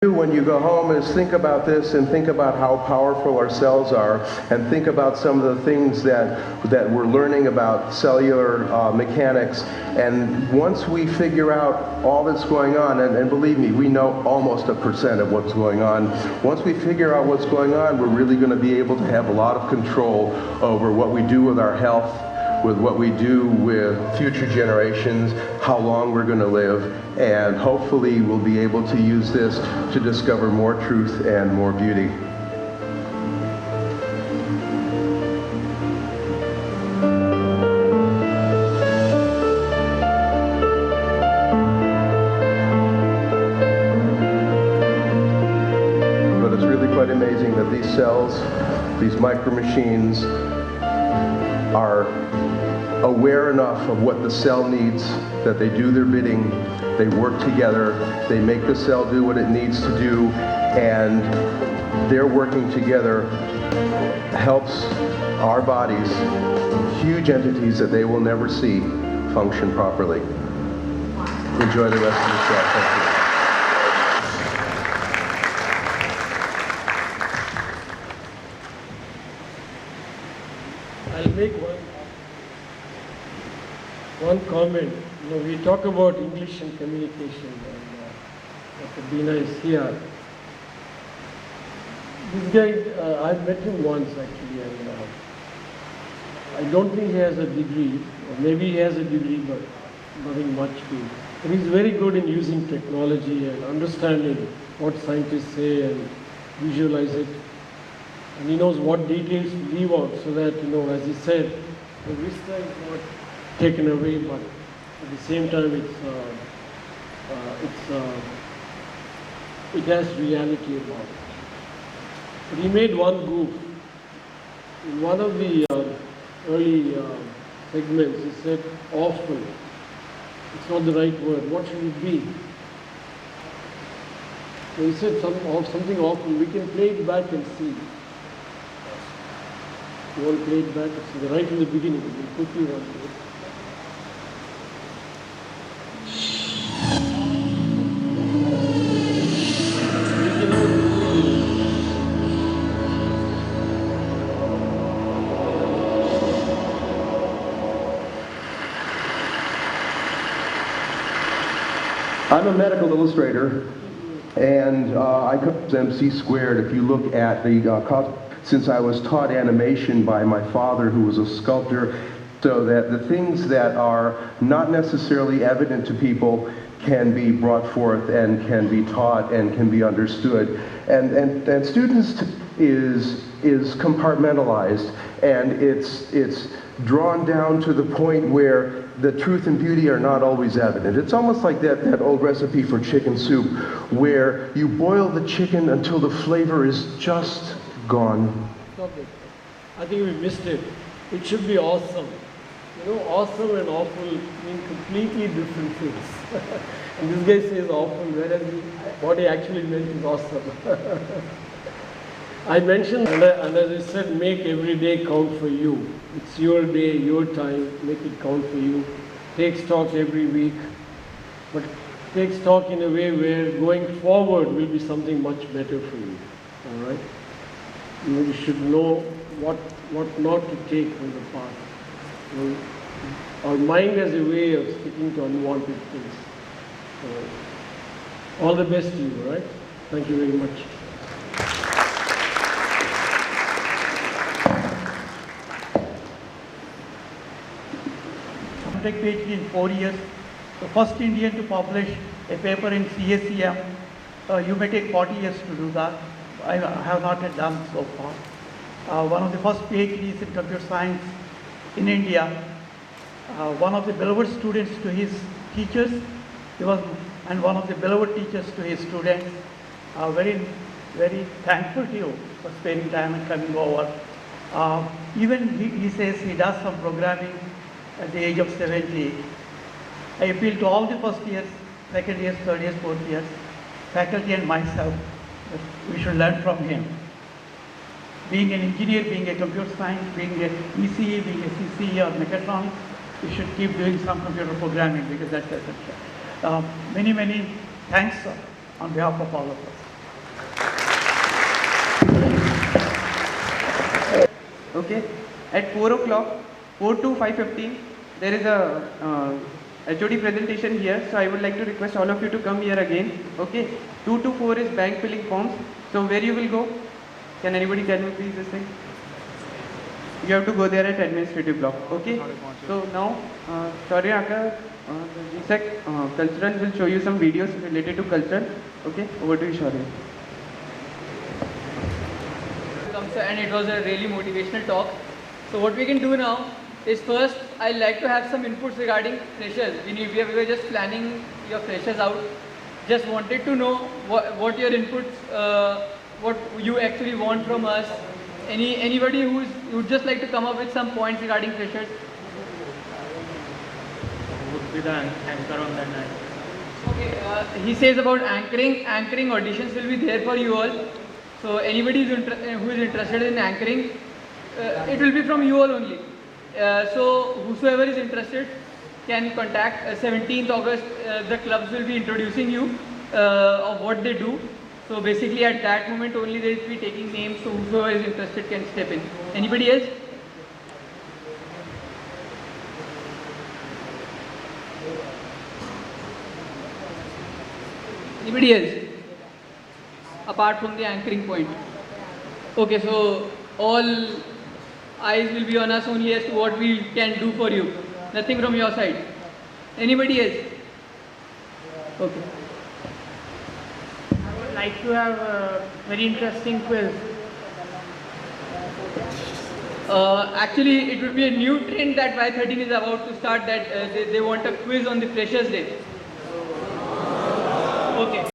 When you go home is think about this and think about how powerful our cells are, and think about some of the things that we're learning about cellular mechanics. And once we figure out all that's going on, and believe me, we know almost 1% of what's going on. Once we figure out what's going on, we're really going to be able to have a lot of control over what we do with our health, with what we do with future generations, how long we're going to live, and hopefully we'll be able to use this to discover more truth and more beauty. But it's really quite amazing that these cells, these micro machines, are aware enough of what the cell needs that they do their bidding, they work together, they make the cell do what it needs to do, and their working together helps our bodies, huge entities that they will never see, function properly. Enjoy the rest of the show. Thank you. I'll make one comment. You know, we talk about English and communication, and Dr. Bina is here. This guy, I've met him once actually, and I don't think he has a degree, or maybe he has a degree, but nothing much to. But he's very good in using technology and understanding what scientists say and visualize it. And he knows what details to leave out so that, you know, as he said, the vista is not taken away, but at the same time it has reality about it. But he made one goof. In one of the early segments, he said, awful. It's not the right word. What should it be? So he said something awful. We can play it back and see. You want to play it back? It's right in the beginning. We'll put you on it. I'm a medical illustrator, and I come MC squared. If you look at the since I was taught animation by my father, who was a sculptor, so that the things that are not necessarily evident to people can be brought forth and can be taught and can be understood. And students is compartmentalized, and it's drawn down to the point where the truth and beauty are not always evident. It's almost like that old recipe for chicken soup, where you boil the chicken until the flavor is just gone. I think we missed it. It should be awesome. You know, awesome and awful mean completely different things. And this guy says awful, whereas what he actually meant is awesome. I mentioned, and as I said, make every day count for you. It's your day, your time, make it count for you. Take stock every week, but take stock in a way where going forward will be something much better for you. All right? You should know what not to take from the past. You know, our mind has a way of sticking to unwanted things. So, all the best to you, all right? Thank you very much. Take PhD in 4 years, the first Indian to publish a paper in CSEM. You may take 40 years to do that. I have not yet done so far. One of the first PhDs in computer science in India. One of the beloved students to his teachers, and one of the beloved teachers to his students. Very, very thankful to you for spending time and coming over. Even he says he does some programming at the age of 70. I appeal to all the first years, second years, third years, fourth years, faculty and myself, that we should learn from him. Being an engineer, being a computer science, being a ECE, being a CCE or mechatronics, we should keep doing some computer programming because that's essential. Many thanks on behalf of all of us. Okay, at 4 o'clock, 4 to 5:15, there is a HOD presentation here, so I would like to request all of you to come here again. Okay, 2 to 4 is bank filling forms. So where you will go? Can anybody tell me please this thing? You have to go there at administrative block. Okay, so now, sorry, Aka, the GSEC cultural will show you some videos related to culture. Okay, over to you, Shaurya. And it was a really motivational talk. So what we can do now is, first I'd like to have some inputs regarding freshers. We were just planning your freshers out. Just wanted to know what your inputs, what you actually want from us. Anybody who would just like to come up with some points regarding freshers? Would be the anchor on that night. Okay, he says about anchoring. Anchoring auditions will be there for you all. So anybody who is interested in anchoring, it will be from you all only. So whosoever is interested can contact. 17th August, the clubs will be introducing you of what they do. So basically at that moment only they will be taking names, so whosoever is interested can step in. Anybody else? Anybody else? Apart from the anchoring point. Okay, so all eyes will be on us only as to what we can do for you. Nothing from your side. Anybody else? Okay. I would like to have a very interesting quiz. Actually, it would be a new trend that Y13 is about to start, that they want a quiz on the Freshers' Day. Okay.